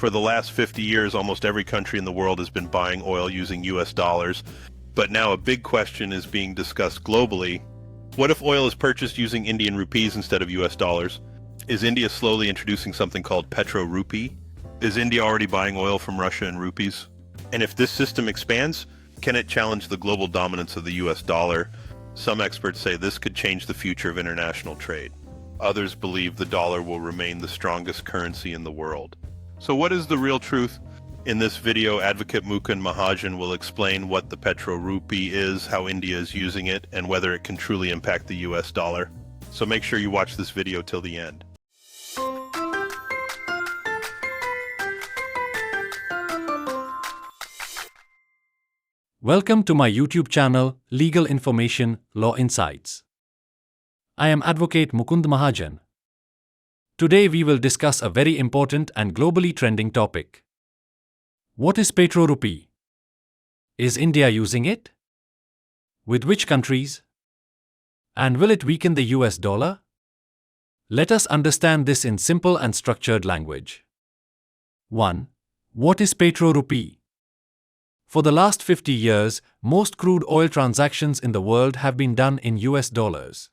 For the last 50 years, almost every country in the world has been buying oil using US dollars, but now a big question is being discussed globally. What if oil is purchased using Indian rupees instead of US dollars? Is India slowly introducing something called Petro Rupee? Is India already buying oil from Russia in rupees? And if this system expands, can it challenge the global dominance of the US dollar? Some experts say this could change the future of international trade. Others believe the dollar will remain the strongest currency in the world. So what is the real truth? In this video, advocate Mukund Mahajan will explain what the Petro Rupee is, how India is using it, and whether it can truly impact the US dollar. So make sure you watch this video till the end. Welcome to my YouTube channel, Legal Information, Law Insights. I am Advocate Mukund Mahajan. Today we will discuss a very important and globally trending topic. What is Petro Rupee? Is India using it? With which countries? And will it weaken the US dollar? Let us understand this in simple and structured language. 1. What is Petro Rupee? For the last 50 years, most crude oil transactions in the world have been done in US dollars.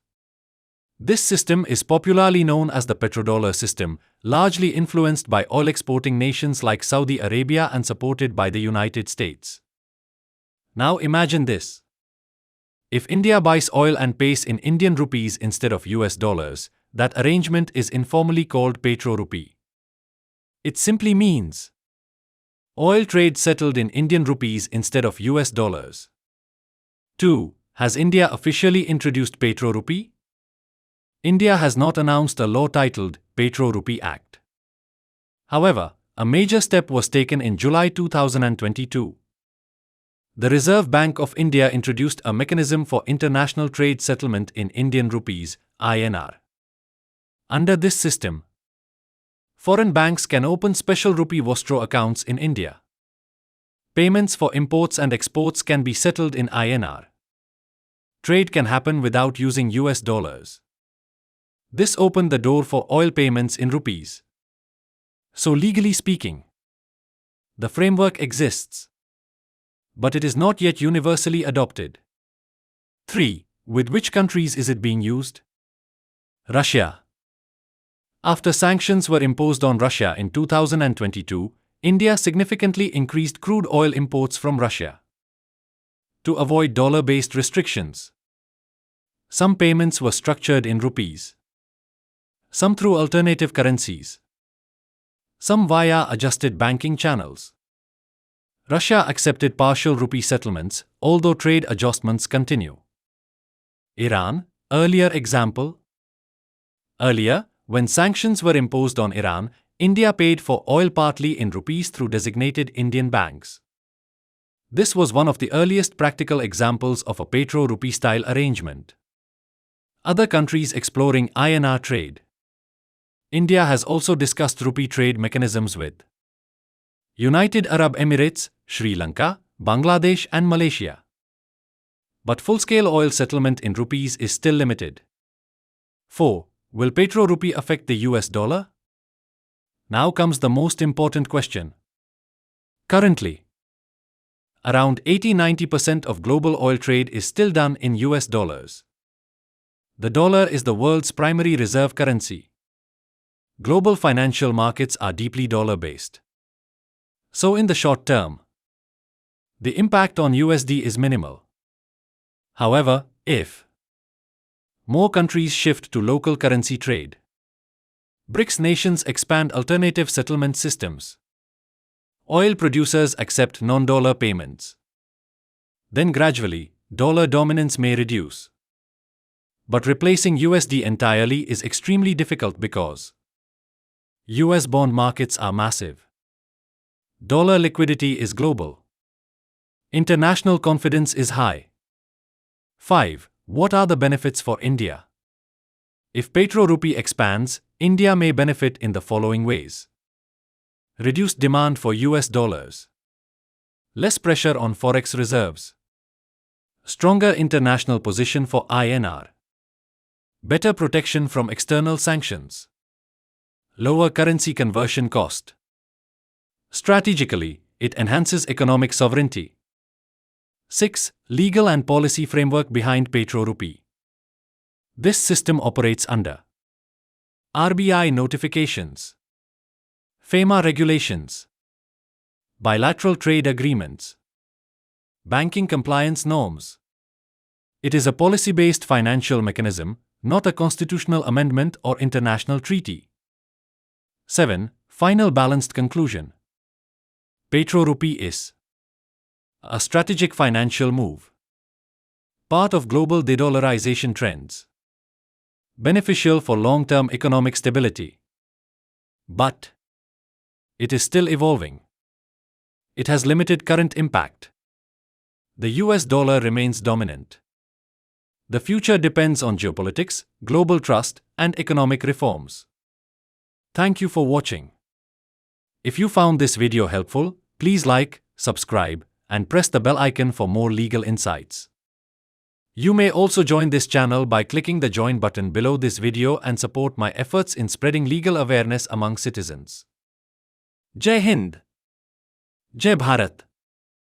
This system is popularly known as the petrodollar system, largely influenced by oil-exporting nations like Saudi Arabia and supported by the United States. Now imagine this. If India buys oil and pays in Indian rupees instead of US dollars, that arrangement is informally called Petro Rupee. It simply means oil trade settled in Indian rupees instead of US dollars. 2. Has India officially introduced Petro Rupee? India has not announced a law titled Petro Rupee Act. However, a major step was taken in July 2022. The Reserve Bank of India introduced a mechanism for international trade settlement in Indian rupees, INR. Under this system, foreign banks can open Special Rupee Vostro Accounts in India. Payments for imports and exports can be settled in INR. Trade can happen without using US dollars. This opened the door for oil payments in rupees. So legally speaking, the framework exists, but it is not yet universally adopted. 3. With which countries is it being used? Russia. After sanctions were imposed on Russia in 2022, India significantly increased crude oil imports from Russia. To avoid dollar-based restrictions, some payments were structured in rupees, some through alternative currencies, some via adjusted banking channels. Russia accepted partial rupee settlements, although trade adjustments continue. Iran, earlier example. Earlier, when sanctions were imposed on Iran, India paid for oil partly in rupees through designated Indian banks. This was one of the earliest practical examples of a Petro Rupee style arrangement. Other countries exploring INR trade. India has also discussed rupee trade mechanisms with United Arab Emirates, Sri Lanka, Bangladesh and Malaysia. But full-scale oil settlement in rupees is still limited. 4. Will Petro Rupee affect the US dollar? Now comes the most important question. Currently, around 80–90% of global oil trade is still done in US dollars. The dollar is the world's primary reserve currency. Global financial markets are deeply dollar-based. So in the short term, the impact on USD is minimal. However, if more countries shift to local currency trade, BRICS nations expand alternative settlement systems, oil producers accept non-dollar payments, then gradually, dollar dominance may reduce. But replacing USD entirely is extremely difficult because US bond markets are massive. Dollar liquidity is global. International confidence is high. 5. What are the benefits for India? If Petro Rupee expands, India may benefit in the following ways. Reduced demand for US dollars. Less pressure on forex reserves. Stronger international position for INR. Better protection from external sanctions. Lower currency conversion cost. Strategically, it enhances economic sovereignty. 6. Legal and policy framework behind Petro Rupee. This system operates under RBI notifications, FEMA regulations, bilateral trade agreements, banking compliance norms. It is a policy-based financial mechanism, not a constitutional amendment or international treaty. 7. Final balanced conclusion. Petro Rupee is a strategic financial move, part of global de-dollarization trends, beneficial for long-term economic stability. But it is still evolving. It has limited current impact. The US dollar remains dominant. The future depends on geopolitics, global trust, and economic reforms. Thank you for watching. If you found this video helpful, please like, subscribe, and press the bell icon for more legal insights. You may also join this channel by clicking the join button below this video and support my efforts in spreading legal awareness among citizens. Jai Hind! Jai Bharat!